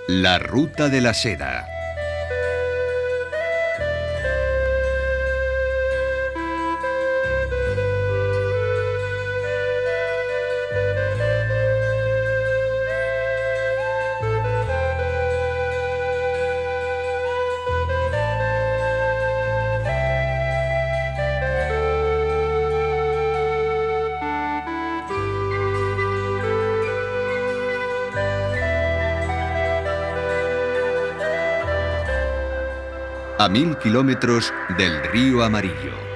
La Ruta de la Seda. A 1000 kilómetros del río Amarillo.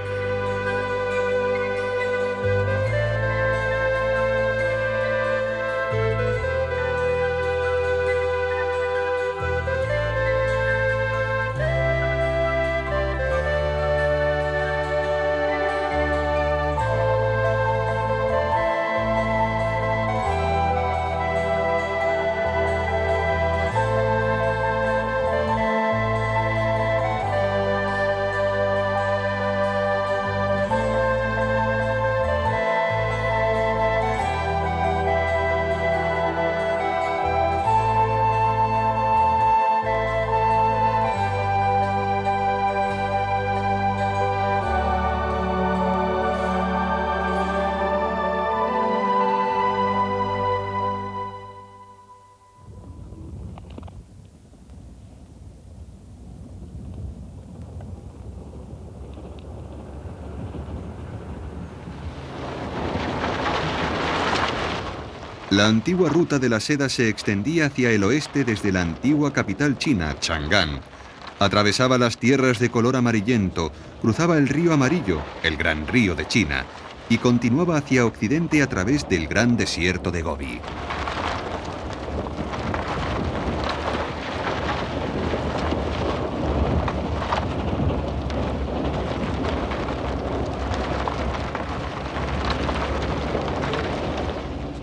La antigua ruta de la seda se extendía hacia el oeste desde la antigua capital china, Chang'an. Atravesaba las tierras de color amarillento, cruzaba el río Amarillo, el gran río de China, y continuaba hacia occidente a través del gran desierto de Gobi.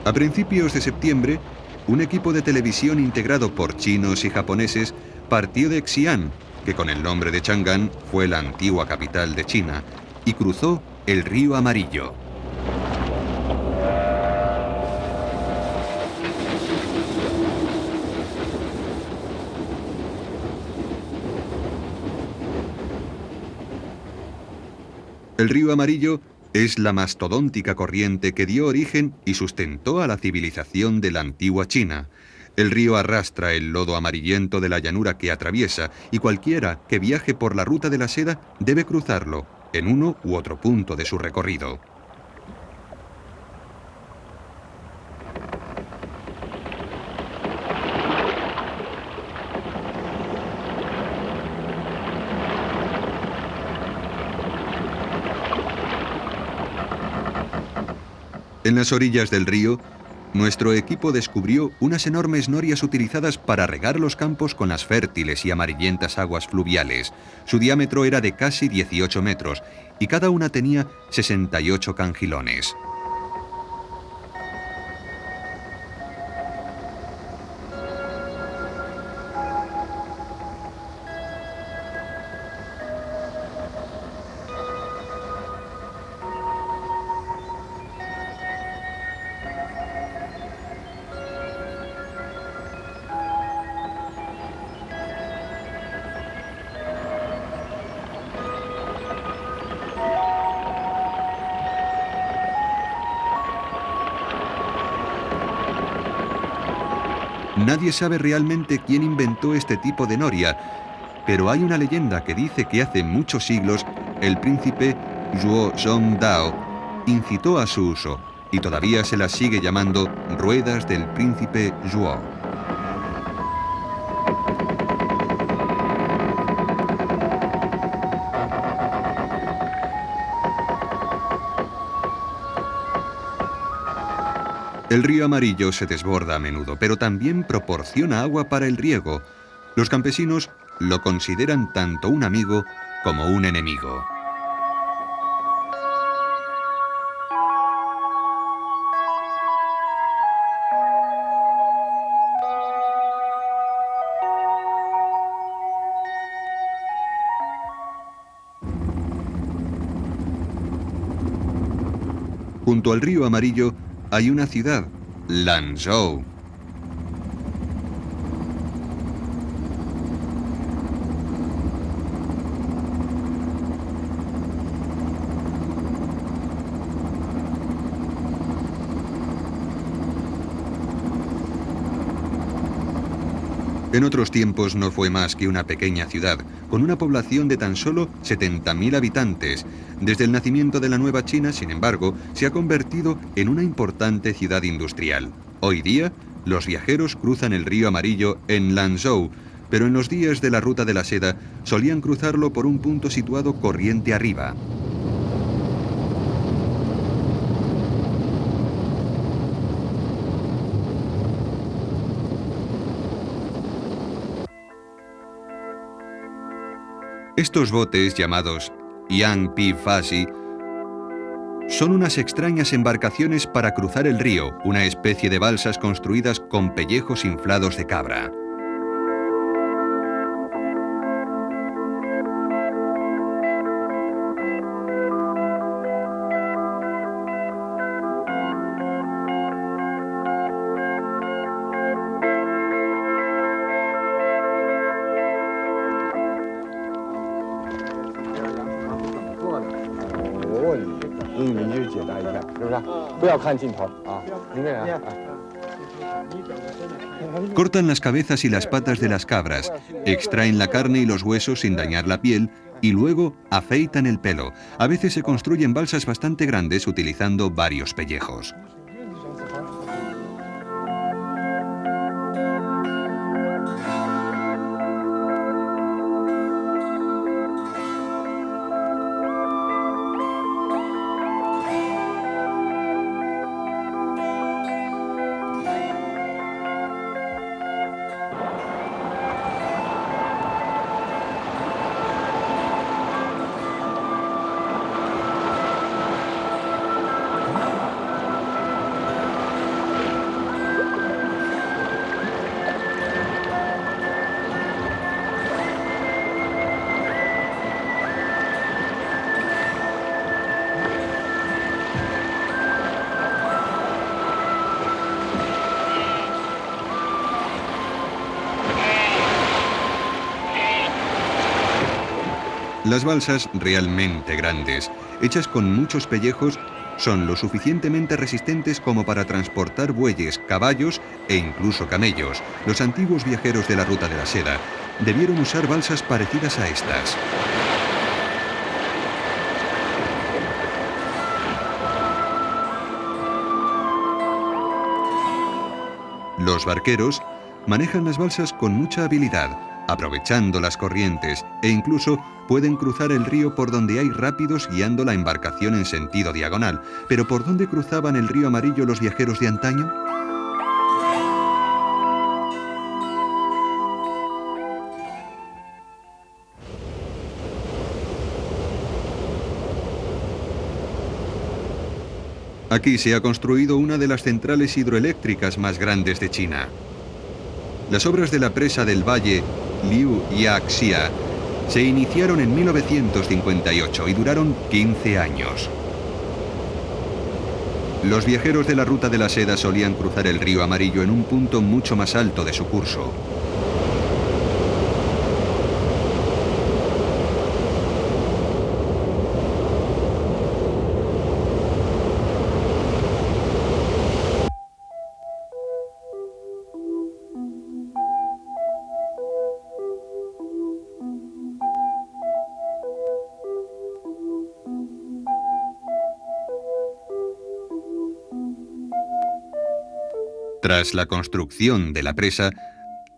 A principios de septiembre, un equipo de televisión integrado por chinos y japoneses partió de Xi'an, que con el nombre de Chang'an fue la antigua capital de China, y cruzó el río Amarillo. El río Amarillo es la mastodóntica corriente que dio origen y sustentó a la civilización de la antigua China. El río arrastra el lodo amarillento de la llanura que atraviesa y cualquiera que viaje por la ruta de la seda debe cruzarlo en uno u otro punto de su recorrido. En las orillas del río, nuestro equipo descubrió unas enormes norias utilizadas para regar los campos con las fértiles y amarillentas aguas fluviales. Su diámetro era de casi 18 metros y cada una tenía 68 cangilones. Nadie sabe realmente quién inventó este tipo de noria, pero hay una leyenda que dice que hace muchos siglos el príncipe Zhuo Zhongdao incitó a su uso, y todavía se las sigue llamando ruedas del príncipe Zhuo. El río Amarillo se desborda a menudo, pero también proporciona agua para el riego. Los campesinos lo consideran tanto un amigo como un enemigo. Junto al río Amarillo hay una ciudad, Lanzhou. En otros tiempos no fue más que una pequeña ciudad, con una población de tan solo 70.000 habitantes. Desde el nacimiento de la Nueva China, sin embargo, se ha convertido en una importante ciudad industrial. Hoy día, los viajeros cruzan el río Amarillo en Lanzhou, pero en los días de la Ruta de la Seda solían cruzarlo por un punto situado corriente arriba. Estos botes, llamados Yang Pi Faxi, son unas extrañas embarcaciones para cruzar el río, una especie de balsas construidas con pellejos inflados de cabra. Cortan las cabezas y las patas de las cabras, extraen la carne y los huesos sin dañar la piel y luego afeitan el pelo. A veces se construyen balsas bastante grandes utilizando varios pellejos. Las balsas realmente grandes, hechas con muchos pellejos, son lo suficientemente resistentes como para transportar bueyes, caballos e incluso camellos. Los antiguos viajeros de la Ruta de la Seda debieron usar balsas parecidas a estas. Los barqueros manejan las balsas con mucha habilidad, aprovechando las corrientes, e incluso pueden cruzar el río por donde hay rápidos guiando la embarcación en sentido diagonal. ¿Pero por dónde cruzaban el río Amarillo los viajeros de antaño? Aquí se ha construido una de las centrales hidroeléctricas más grandes de China. Las obras de la presa del valle Liu Yaxia se iniciaron en 1958 y duraron 15 años. Los viajeros de la Ruta de la Seda solían cruzar el río Amarillo en un punto mucho más alto de su curso. Tras la construcción de la presa,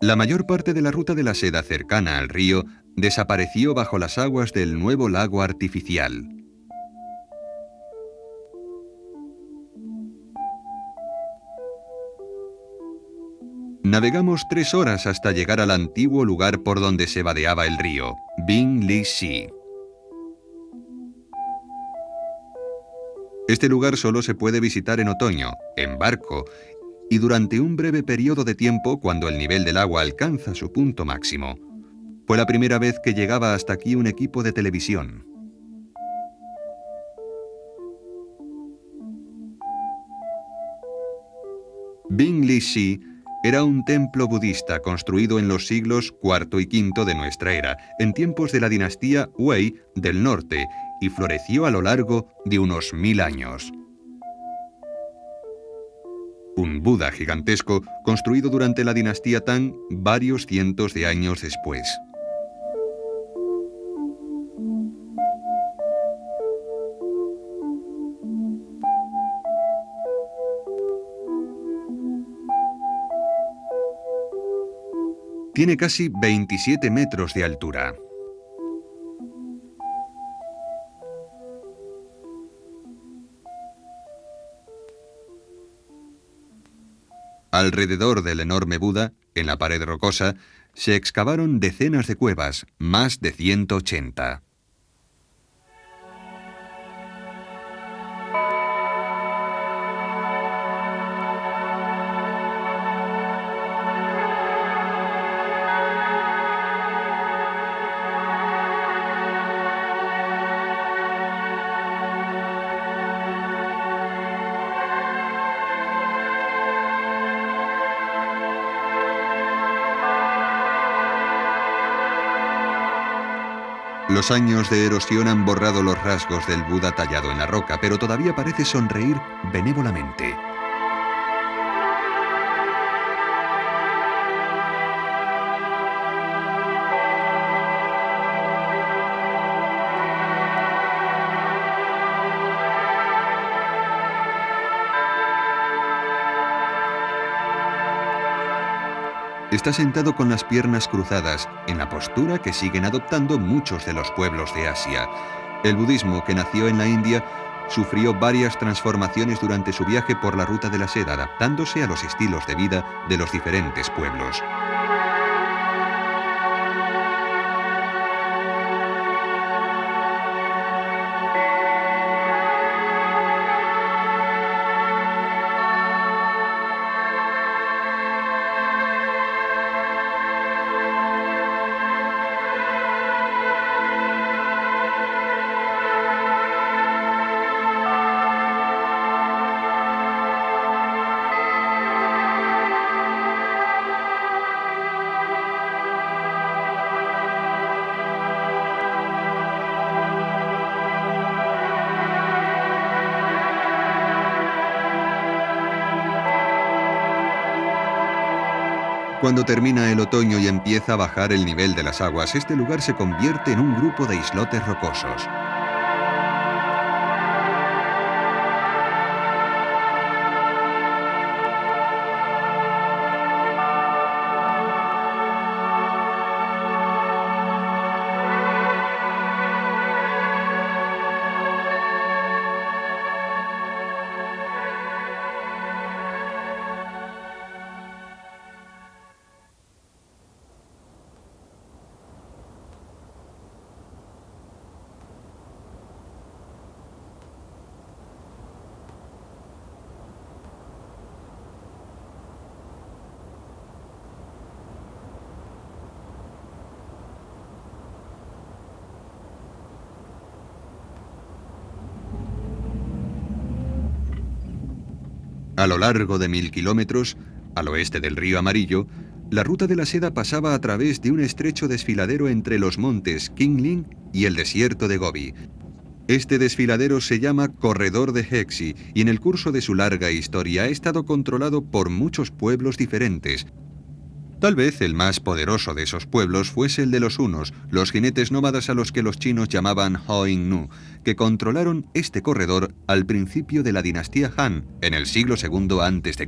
la mayor parte de la Ruta de la Seda cercana al río desapareció bajo las aguas del nuevo lago artificial. Navegamos 3 horas hasta llegar al antiguo lugar por donde se vadeaba el río, Binglixi. Este lugar solo se puede visitar en otoño, en barco, y durante un breve periodo de tiempo cuando el nivel del agua alcanza su punto máximo. Fue la primera vez que llegaba hasta aquí un equipo de televisión. Binglixi era un templo budista construido en los siglos IV y V de nuestra era, en tiempos de la dinastía Wei del norte, y floreció a lo largo de unos 1000 años. un Buda gigantesco construido durante la dinastía Tang varios cientos de años después. Tiene casi 27 metros de altura. Alrededor del enorme Buda, en la pared rocosa, se excavaron decenas de cuevas, más de 180. Los años de erosión han borrado los rasgos del Buda tallado en la roca, pero todavía parece sonreír benévolamente. Está sentado con las piernas cruzadas, en la postura que siguen adoptando muchos de los pueblos de Asia. El budismo, que nació en la India, sufrió varias transformaciones durante su viaje por la ruta de la seda, adaptándose a los estilos de vida de los diferentes pueblos. Cuando termina el otoño y empieza a bajar el nivel de las aguas, este lugar se convierte en un grupo de islotes rocosos. A lo largo de 1000 kilómetros, al oeste del río Amarillo, la ruta de la seda pasaba a través de un estrecho desfiladero entre los montes Qingling y el desierto de Gobi. Este desfiladero se llama Corredor de Hexi y en el curso de su larga historia ha estado controlado por muchos pueblos diferentes. Tal vez el más poderoso de esos pueblos fuese el de los hunos, los jinetes nómadas a los que los chinos llamaban Hoing-nu, que controlaron este corredor al principio de la dinastía Han, en el siglo II a.C.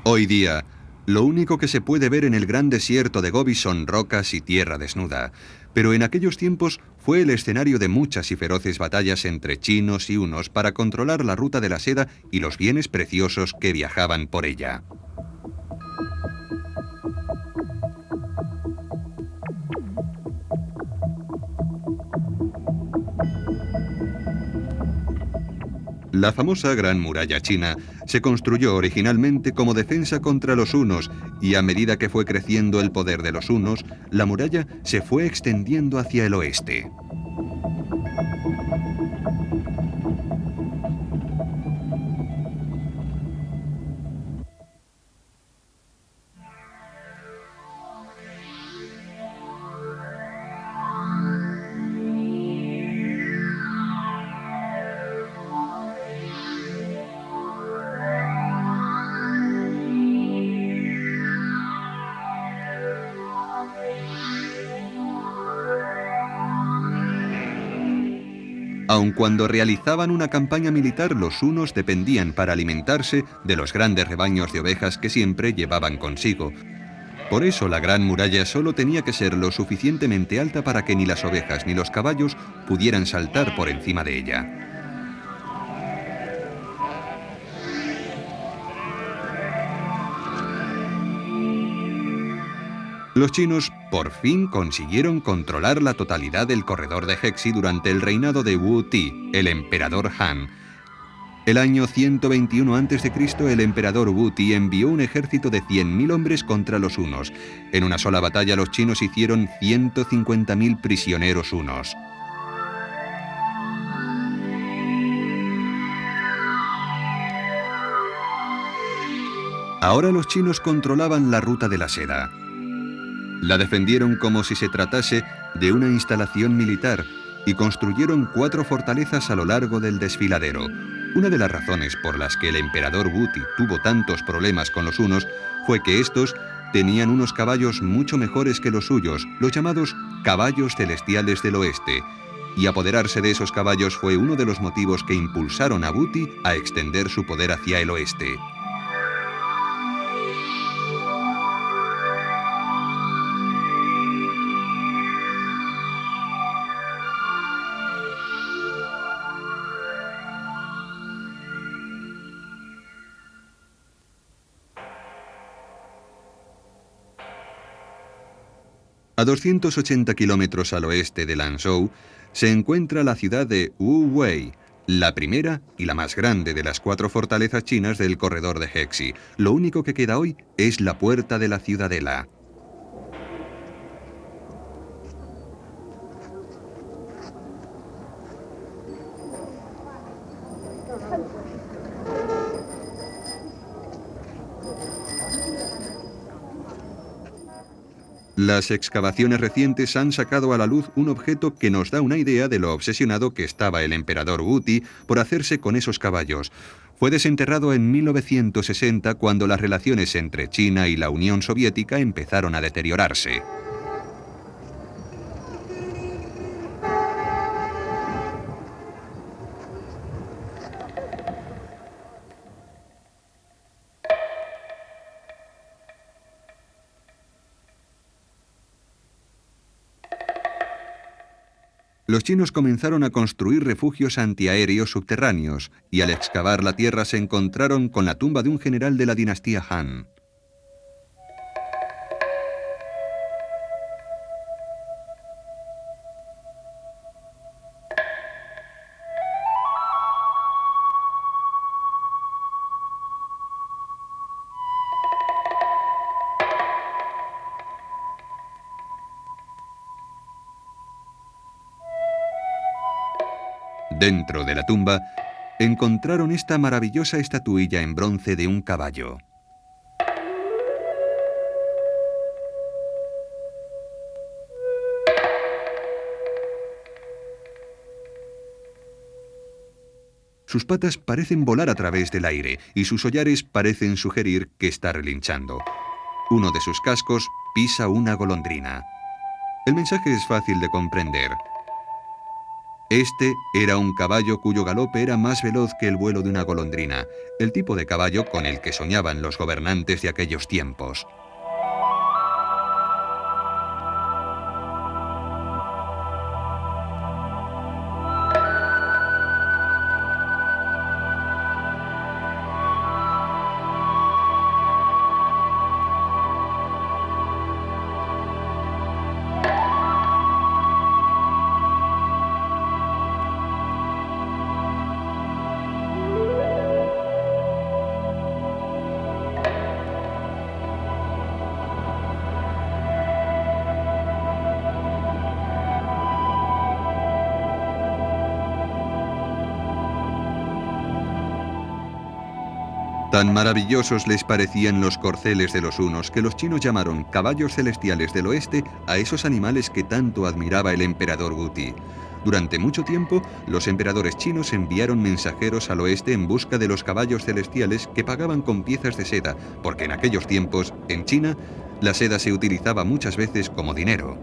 Hoy día, lo único que se puede ver en el gran desierto de Gobi son rocas y tierra desnuda, pero en aquellos tiempos fue el escenario de muchas y feroces batallas entre chinos y hunos para controlar la ruta de la seda y los bienes preciosos que viajaban por ella. La famosa Gran Muralla China se construyó originalmente como defensa contra los hunos y a medida que fue creciendo el poder de los hunos, la muralla se fue extendiendo hacia el oeste. Aun cuando realizaban una campaña militar, los hunos dependían para alimentarse de los grandes rebaños de ovejas que siempre llevaban consigo. Por eso la gran muralla solo tenía que ser lo suficientemente alta para que ni las ovejas ni los caballos pudieran saltar por encima de ella. Los chinos por fin consiguieron controlar la totalidad del corredor de Hexi durante el reinado de Wu Ti, el emperador Han. El año 121 a.C., el emperador Wu Ti envió un ejército de 100.000 hombres contra los hunos. En una sola batalla los chinos hicieron 150.000 prisioneros hunos. Ahora los chinos controlaban la ruta de la seda. La defendieron como si se tratase de una instalación militar y construyeron 4 fortalezas a lo largo del desfiladero. Una de las razones por las que el emperador Wu Ti tuvo tantos problemas con los hunos fue que estos tenían unos caballos mucho mejores que los suyos, los llamados caballos celestiales del oeste, y apoderarse de esos caballos fue uno de los motivos que impulsaron a Wu Ti a extender su poder hacia el oeste. A 280 kilómetros al oeste de Lanzhou se encuentra la ciudad de Wuwei, la primera y la más grande de las 4 fortalezas chinas del corredor de Hexi. Lo único que queda hoy es la puerta de la ciudadela. Las excavaciones recientes han sacado a la luz un objeto que nos da una idea de lo obsesionado que estaba el emperador Wu Ti por hacerse con esos caballos. Fue desenterrado en 1960 cuando las relaciones entre China y la Unión Soviética empezaron a deteriorarse. Los chinos comenzaron a construir refugios antiaéreos subterráneos y al excavar la tierra se encontraron con la tumba de un general de la dinastía Han. Dentro de la tumba, encontraron esta maravillosa estatuilla en bronce de un caballo. Sus patas parecen volar a través del aire y sus hollares parecen sugerir que está relinchando. Uno de sus cascos pisa una golondrina. El mensaje es fácil de comprender. Este era un caballo cuyo galope era más veloz que el vuelo de una golondrina, el tipo de caballo con el que soñaban los gobernantes de aquellos tiempos. Tan maravillosos les parecían los corceles de los hunos que los chinos llamaron caballos celestiales del oeste a esos animales que tanto admiraba el emperador Wu Ti. Durante mucho tiempo, los emperadores chinos enviaron mensajeros al oeste en busca de los caballos celestiales que pagaban con piezas de seda, porque en aquellos tiempos, en China, la seda se utilizaba muchas veces como dinero.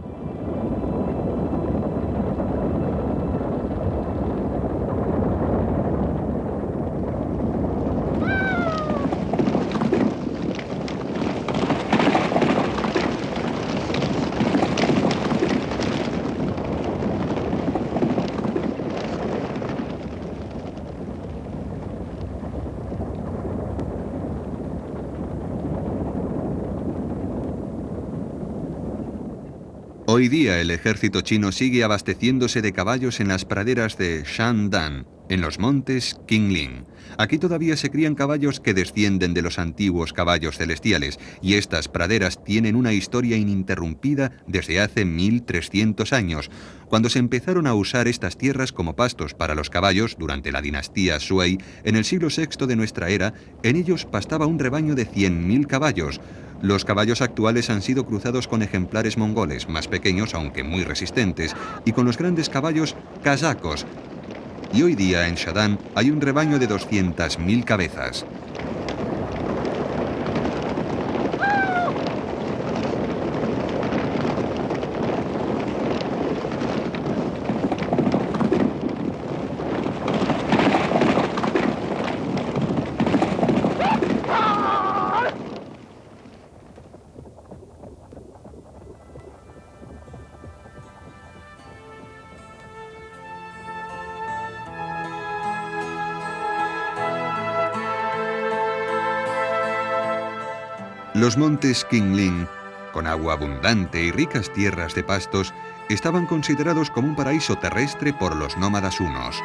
Hoy día el ejército chino sigue abasteciéndose de caballos en las praderas de Shandan, en los montes Qingling. Aquí todavía se crían caballos que descienden de los antiguos caballos celestiales, y estas praderas tienen una historia ininterrumpida desde hace 1300 años, cuando se empezaron a usar estas tierras como pastos para los caballos durante la dinastía Sui. En el siglo VI de nuestra era, en ellos pastaba un rebaño de 100.000 caballos. Los caballos actuales han sido cruzados con ejemplares mongoles, más pequeños aunque muy resistentes, y con los grandes caballos kazakos. Y hoy día en Shadan hay un rebaño de 200.000 cabezas. Los montes Qingling, con agua abundante y ricas tierras de pastos, estaban considerados como un paraíso terrestre por los nómadas hunos.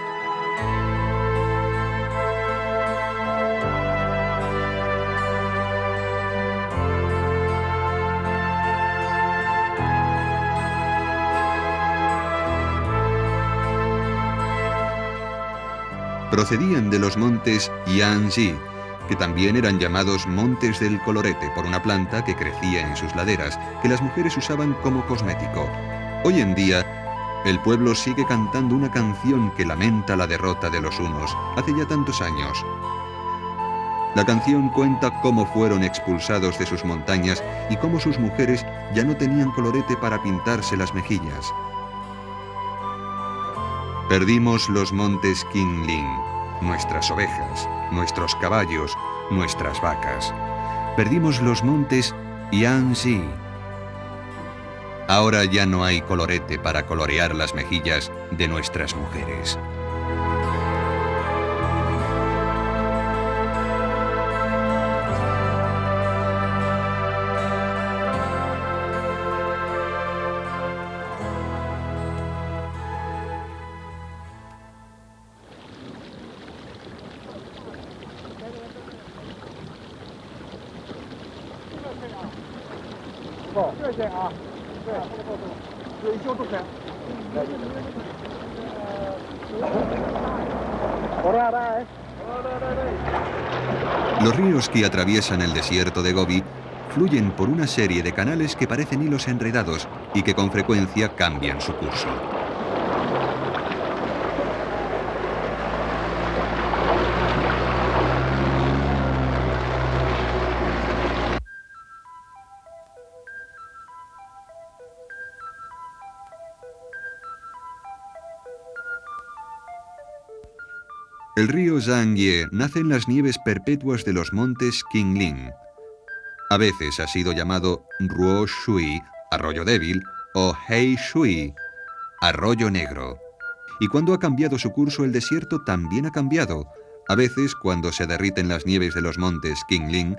Procedían de los montes Yanji, que también eran llamados montes del colorete por una planta que crecía en sus laderas, que las mujeres usaban como cosmético. Hoy en día, el pueblo sigue cantando una canción que lamenta la derrota de los hunos, hace ya tantos años. La canción cuenta cómo fueron expulsados de sus montañas y cómo sus mujeres ya no tenían colorete para pintarse las mejillas. Perdimos los montes Qingling, nuestras ovejas, nuestros caballos, nuestras vacas. Perdimos los montes Yanji. Ahora ya no hay colorete para colorear las mejillas de nuestras mujeres. Los ríos que atraviesan el desierto de Gobi fluyen por una serie de canales que parecen hilos enredados y que con frecuencia cambian su curso. El río Zhangye nace en las nieves perpetuas de los montes Qingling. A veces ha sido llamado Ruo Shui, arroyo débil, o Hei Shui, arroyo negro. Y cuando ha cambiado su curso, el desierto también ha cambiado. A veces, cuando se derriten las nieves de los montes Qingling,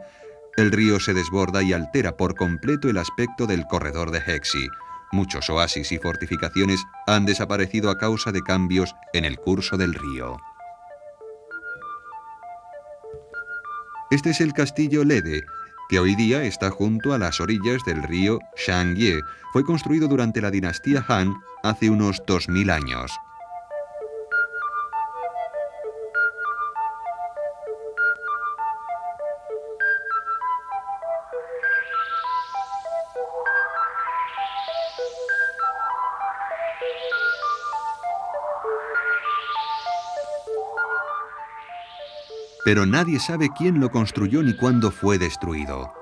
el río se desborda y altera por completo el aspecto del corredor de Hexi. Muchos oasis y fortificaciones han desaparecido a causa de cambios en el curso del río. Este es el castillo Lede, que hoy día está junto a las orillas del río Shangye. Fue construido durante la dinastía Han hace unos 2000 años. Pero nadie sabe quién lo construyó ni cuándo fue destruido.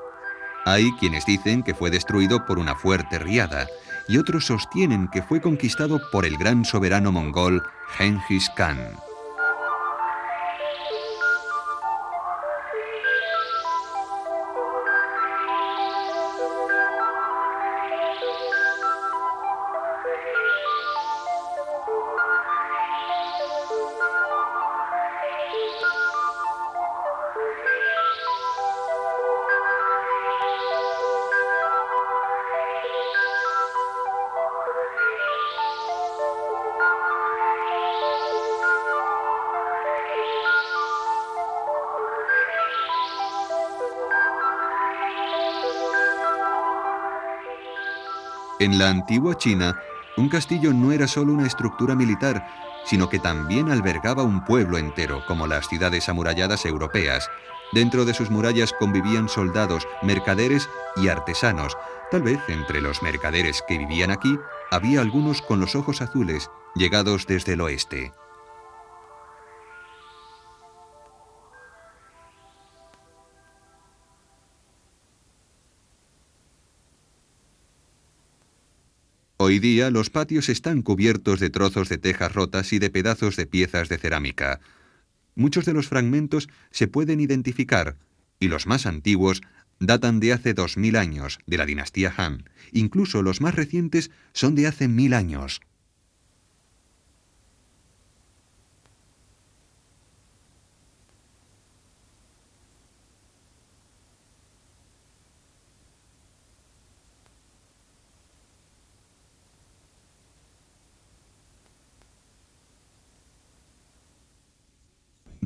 Hay quienes dicen que fue destruido por una fuerte riada, y otros sostienen que fue conquistado por el gran soberano mongol Genghis Khan. En la antigua China, un castillo no era solo una estructura militar, sino que también albergaba un pueblo entero, como las ciudades amuralladas europeas. Dentro de sus murallas convivían soldados, mercaderes y artesanos. Tal vez entre los mercaderes que vivían aquí, había algunos con los ojos azules, llegados desde el oeste. Hoy día los patios están cubiertos de trozos de tejas rotas y de pedazos de piezas de cerámica. Muchos de los fragmentos se pueden identificar, y los más antiguos datan de hace 2000 años, de la dinastía Han. Incluso los más recientes son de hace 1000 años.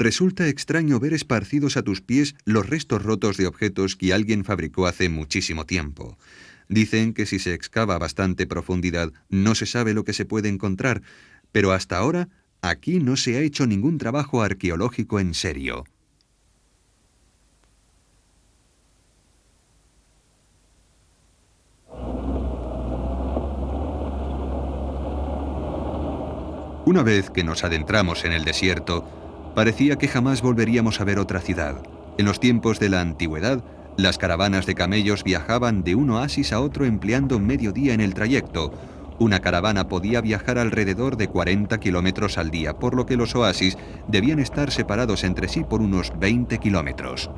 Resulta extraño ver esparcidos a tus pies los restos rotos de objetos que alguien fabricó hace muchísimo tiempo. Dicen que si se excava a bastante profundidad no se sabe lo que se puede encontrar, pero hasta ahora aquí no se ha hecho ningún trabajo arqueológico en serio. Una vez que nos adentramos en el desierto, parecía que jamás volveríamos a ver otra ciudad. En los tiempos de la antigüedad, las caravanas de camellos viajaban de un oasis a otro empleando medio día en el trayecto. Una caravana podía viajar alrededor de 40 kilómetros al día, por lo que los oasis debían estar separados entre sí por unos 20 kilómetros.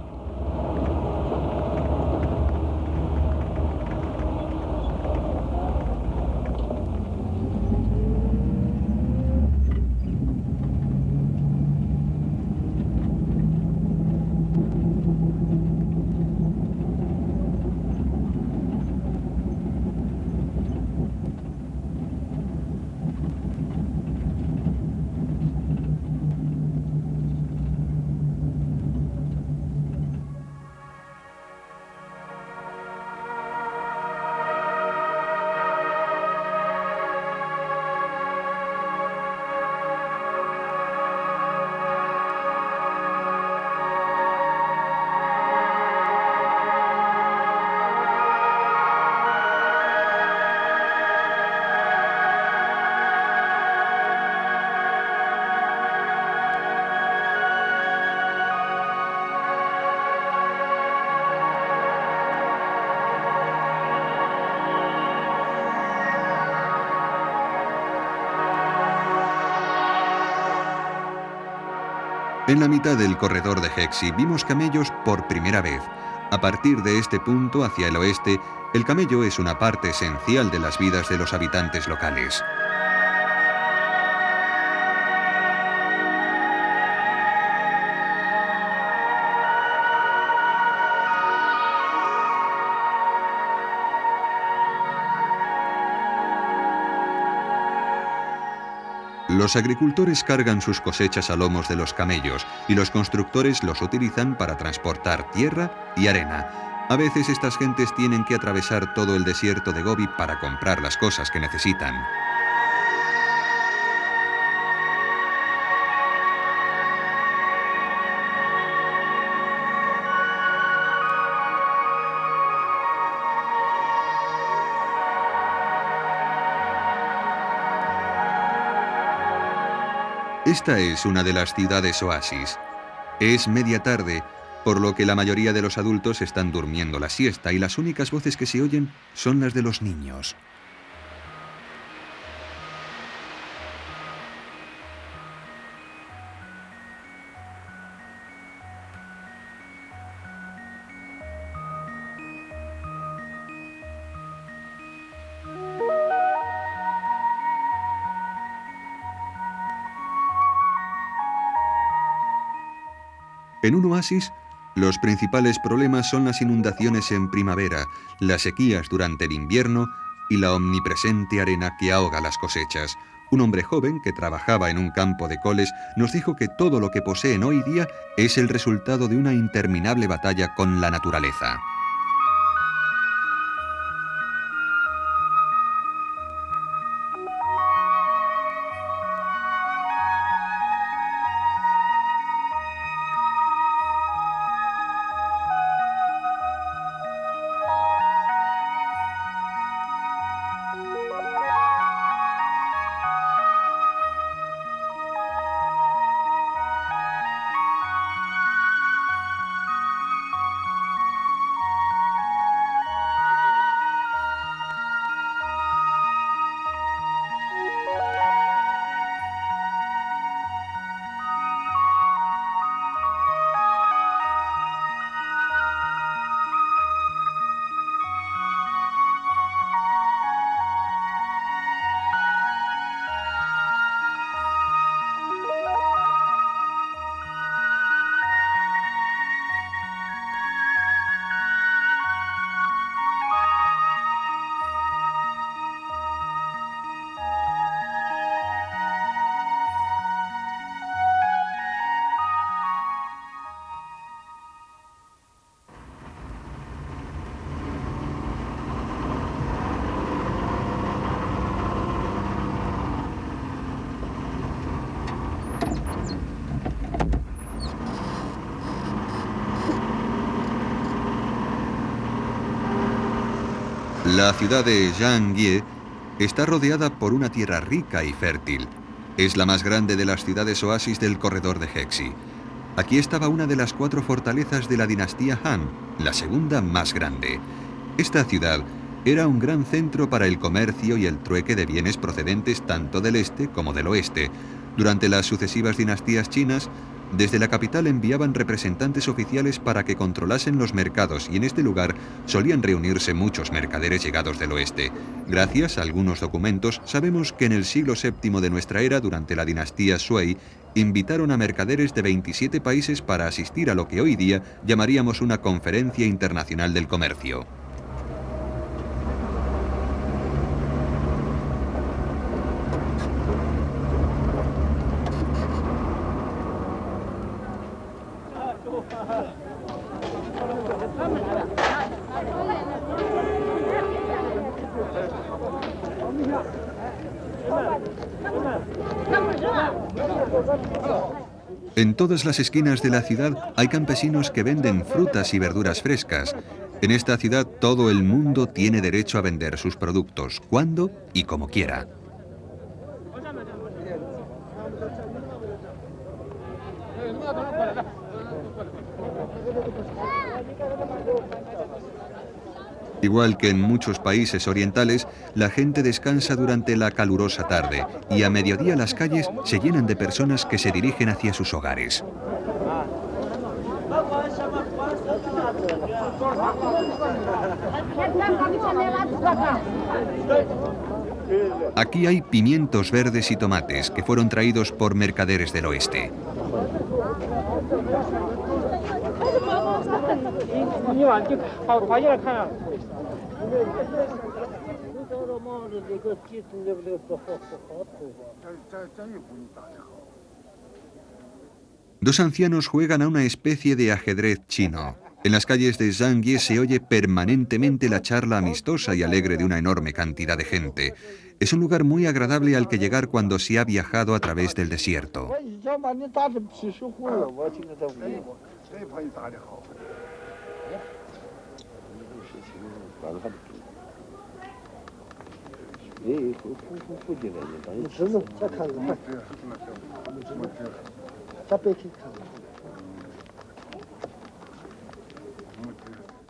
En la mitad del corredor de Hexi vimos camellos por primera vez. A partir de este punto hacia el oeste, el camello es una parte esencial de las vidas de los habitantes locales. Los agricultores cargan sus cosechas a lomos de los camellos y los constructores los utilizan para transportar tierra y arena. A veces estas gentes tienen que atravesar todo el desierto de Gobi para comprar las cosas que necesitan. Esta es una de las ciudades oasis. Es media tarde, por lo que la mayoría de los adultos están durmiendo la siesta y las únicas voces que se oyen son las de los niños. En un oasis, los principales problemas son las inundaciones en primavera, las sequías durante el invierno y la omnipresente arena que ahoga las cosechas. Un hombre joven que trabajaba en un campo de coles nos dijo que todo lo que poseen hoy día es el resultado de una interminable batalla con la naturaleza. La ciudad de Janghye está rodeada por una tierra rica y fértil. Es la más grande de las ciudades oasis del corredor de Hexi. Aquí estaba una de las 4 fortalezas de la dinastía Han, la segunda más grande. Esta ciudad era un gran centro para el comercio y el trueque de bienes procedentes tanto del este como del oeste. Durante las sucesivas dinastías chinas, desde la capital enviaban representantes oficiales para que controlasen los mercados y en este lugar solían reunirse muchos mercaderes llegados del oeste. Gracias a algunos documentos sabemos que en el siglo VII de nuestra era, durante la dinastía Sui, invitaron a mercaderes de 27 países para asistir a lo que hoy día llamaríamos una conferencia internacional del comercio. En todas las esquinas de la ciudad hay campesinos que venden frutas y verduras frescas. En esta ciudad todo el mundo tiene derecho a vender sus productos, cuando y como quiera. Igual que en muchos países orientales, la gente descansa durante la calurosa tarde y a mediodía las calles se llenan de personas que se dirigen hacia sus hogares. Aquí hay pimientos verdes y tomates que fueron traídos por mercaderes del oeste. Dos ancianos juegan a una especie de ajedrez chino. En las calles de Janghye se oye permanentemente la charla amistosa y alegre de una enorme cantidad de gente. Es un lugar muy agradable al que llegar cuando se ha viajado a través del desierto.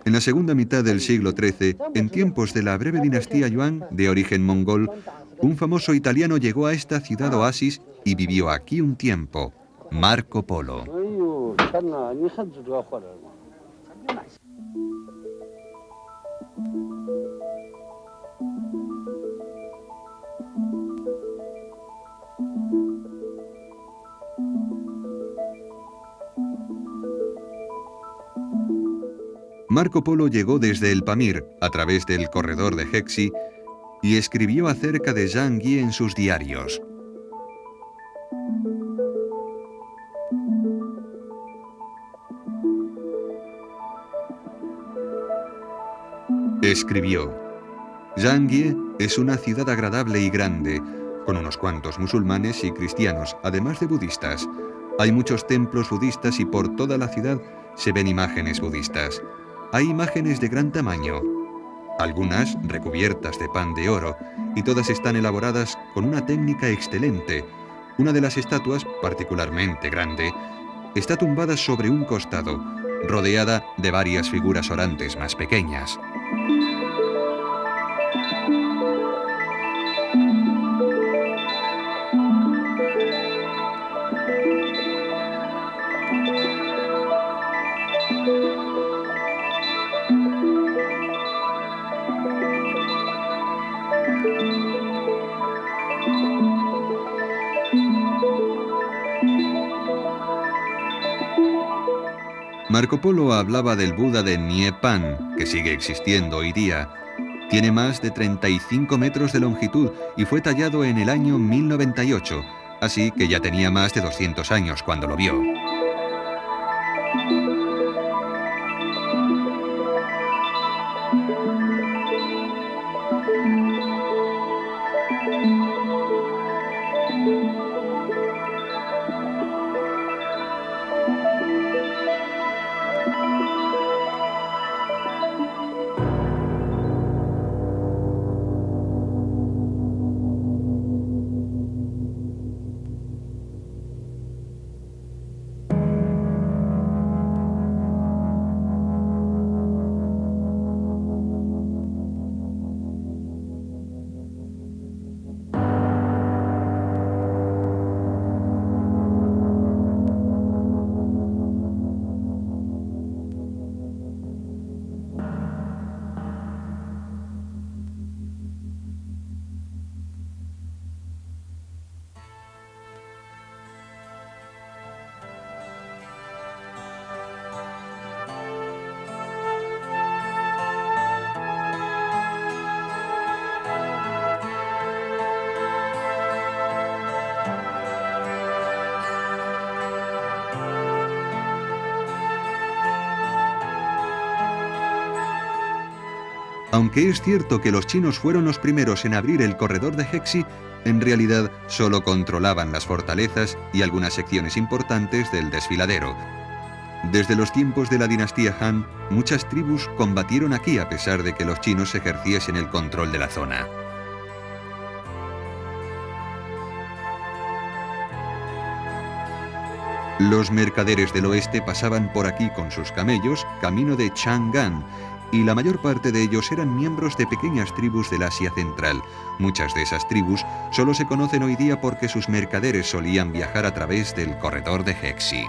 En la segunda mitad del siglo XIII, en tiempos de la breve dinastía Yuan, de origen mongol, un famoso italiano llegó a esta ciudad oasis y vivió aquí un tiempo, Marco Polo. Marco Polo llegó desde el Pamir, a través del corredor de Hexi, y escribió acerca de Janghye en sus diarios. Escribió: Janghye es una ciudad agradable y grande, con unos cuantos musulmanes y cristianos, además de budistas. Hay muchos templos budistas y por toda la ciudad se ven imágenes budistas. Hay imágenes de gran tamaño, algunas recubiertas de pan de oro, y todas están elaboradas con una técnica excelente. Una de las estatuas, particularmente grande, está tumbada sobre un costado, rodeada de varias figuras orantes más pequeñas. Marco Polo hablaba del Buda de Niepan, que sigue existiendo hoy día. Tiene más de 35 metros de longitud y fue tallado en el año 1098, así que ya tenía más de 200 años cuando lo vio. Aunque es cierto que los chinos fueron los primeros en abrir el corredor de Hexi, en realidad solo controlaban las fortalezas y algunas secciones importantes del desfiladero. Desde los tiempos de la dinastía Han, muchas tribus combatieron aquí a pesar de que los chinos ejerciesen el control de la zona. Los mercaderes del oeste pasaban por aquí con sus camellos, camino de Chang'an, y la mayor parte de ellos eran miembros de pequeñas tribus del Asia Central. Muchas de esas tribus solo se conocen hoy día porque sus mercaderes solían viajar a través del corredor de Hexi.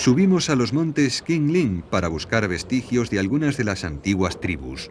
Subimos a los montes Qingling para buscar vestigios de algunas de las antiguas tribus.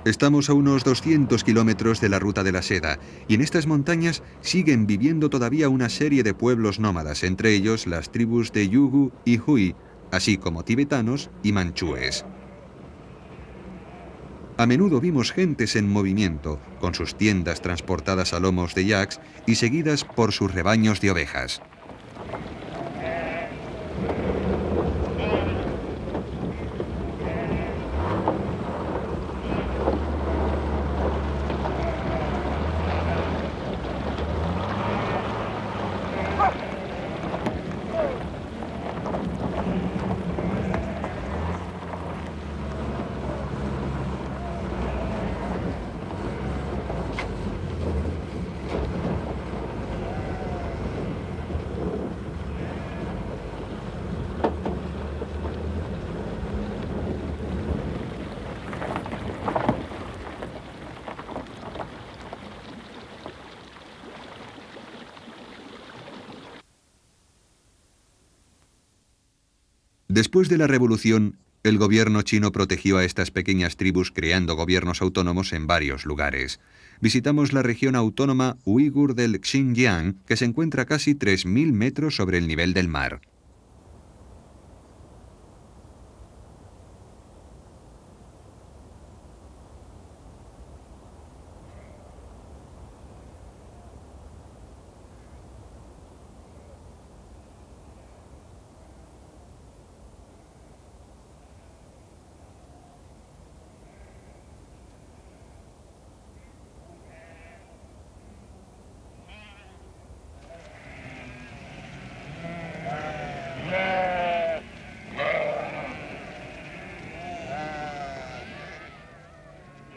Estamos a unos 200 kilómetros de la Ruta de la Seda, y en estas montañas siguen viviendo todavía una serie de pueblos nómadas, entre ellos las tribus de Yugu y Hui, así como tibetanos y manchúes. A menudo vimos gentes en movimiento, con sus tiendas transportadas a lomos de yaks y seguidas por sus rebaños de ovejas. Después de la revolución, el gobierno chino protegió a estas pequeñas tribus creando gobiernos autónomos en varios lugares. Visitamos la región autónoma uigur del Xinjiang, que se encuentra a casi 3.000 metros sobre el nivel del mar.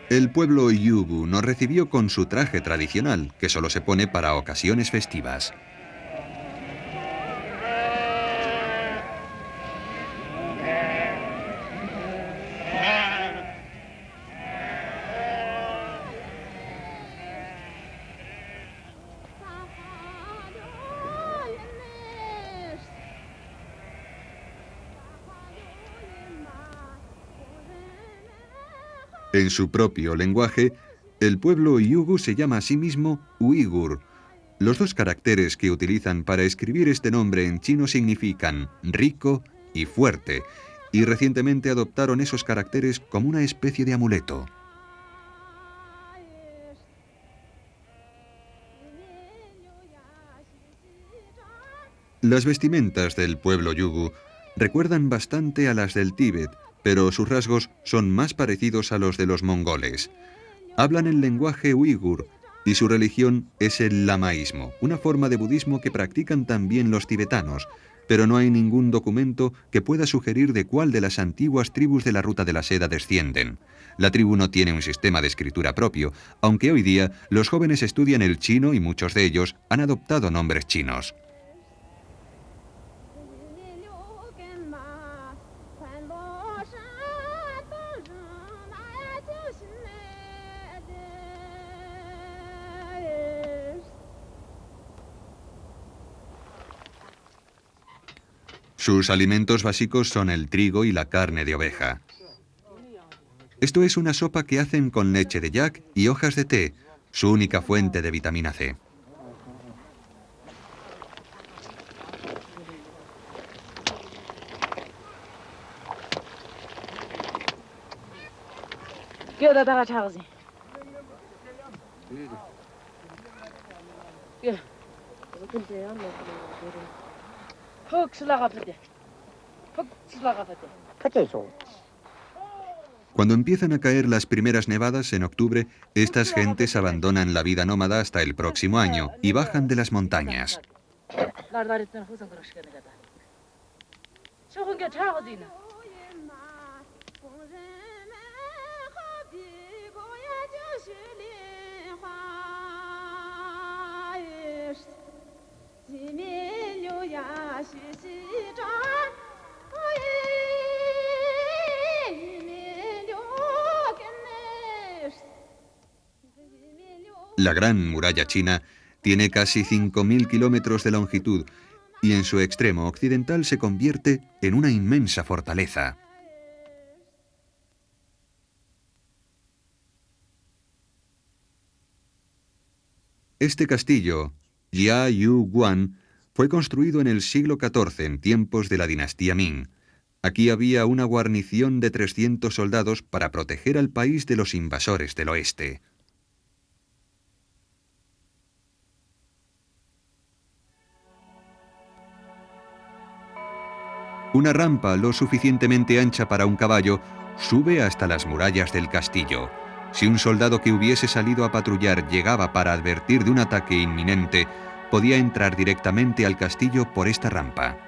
El pueblo Yugu nos recibió con su traje tradicional, que solo se pone para ocasiones festivas. En su propio lenguaje, el pueblo Yugu se llama a sí mismo uigur. Los dos caracteres que utilizan para escribir este nombre en chino significan rico y fuerte, y recientemente adoptaron esos caracteres como una especie de amuleto. Las vestimentas del pueblo yugu recuerdan bastante a las del Tíbet, pero sus rasgos son más parecidos a los de los mongoles. Hablan el lenguaje uigur y su religión es el lamaísmo, una forma de budismo que practican también los tibetanos, pero no hay ningún documento que pueda sugerir de cuál de las antiguas tribus de la Ruta de la Seda descienden. La tribu no tiene un sistema de escritura propio, aunque hoy día los jóvenes estudian el chino y muchos de ellos han adoptado nombres chinos. Sus alimentos básicos son el trigo y la carne de oveja. Esto es una sopa que hacen con leche de yak y hojas de té, su única fuente de vitamina C. Cuando empiezan a caer las primeras nevadas en octubre, estas gentes abandonan la vida nómada hasta el próximo año y bajan de las montañas. La Gran Muralla China tiene casi 5.000 kilómetros de longitud y en su extremo occidental se convierte en una inmensa fortaleza. Este castillo, Jiayuguan, fue construido en el siglo XIV en tiempos de la dinastía Ming. Aquí había una guarnición de 300 soldados para proteger al país de los invasores del oeste. Una rampa lo suficientemente ancha para un caballo sube hasta las murallas del castillo. Si un soldado que hubiese salido a patrullar llegaba para advertir de un ataque inminente, podía entrar directamente al castillo por esta rampa.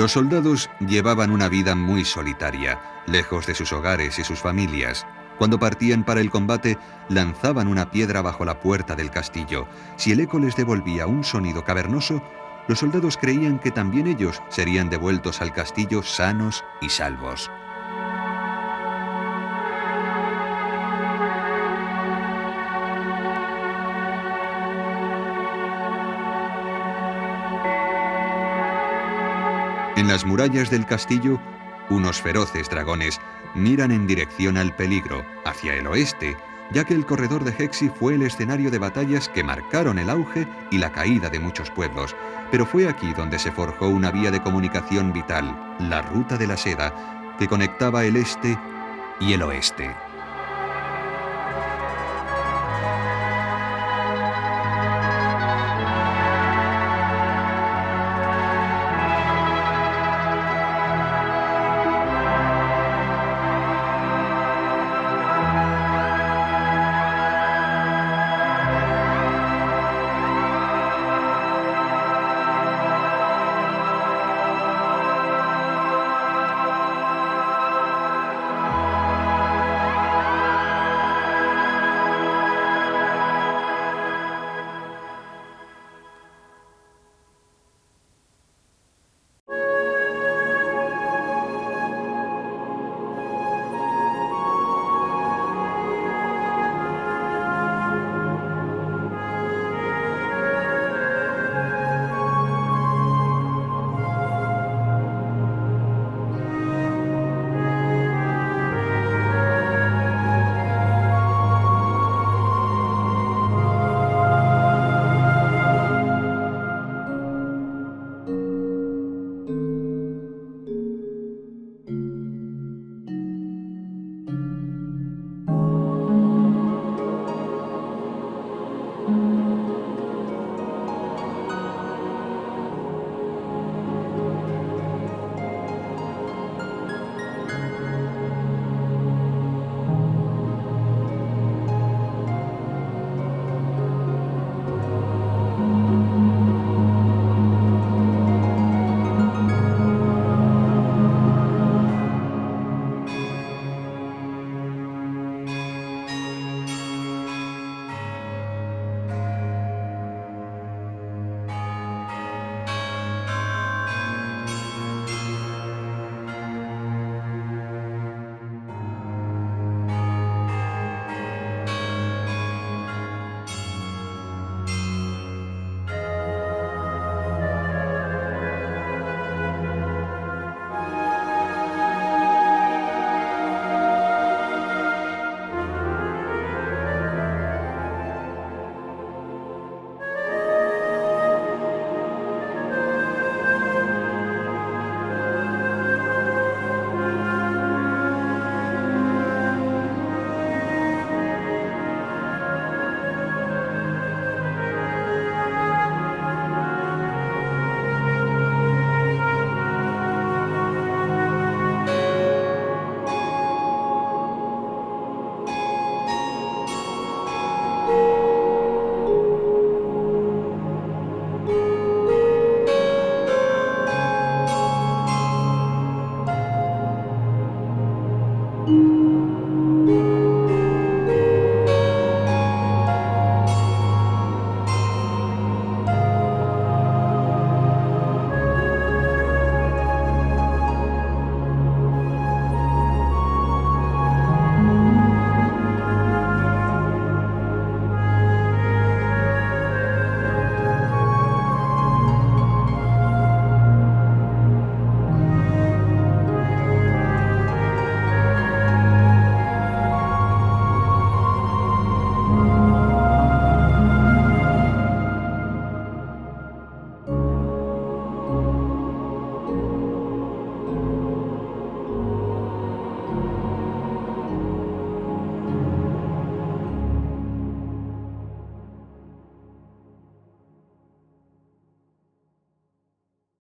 Los soldados llevaban una vida muy solitaria, lejos de sus hogares y sus familias. Cuando partían para el combate, lanzaban una piedra bajo la puerta del castillo. Si el eco les devolvía un sonido cavernoso, los soldados creían que también ellos serían devueltos al castillo sanos y salvos. En las murallas del castillo, unos feroces dragones miran en dirección al peligro, hacia el oeste, ya que el corredor de Hexi fue el escenario de batallas que marcaron el auge y la caída de muchos pueblos. Pero fue aquí donde se forjó una vía de comunicación vital, la Ruta de la Seda, que conectaba el este y el oeste.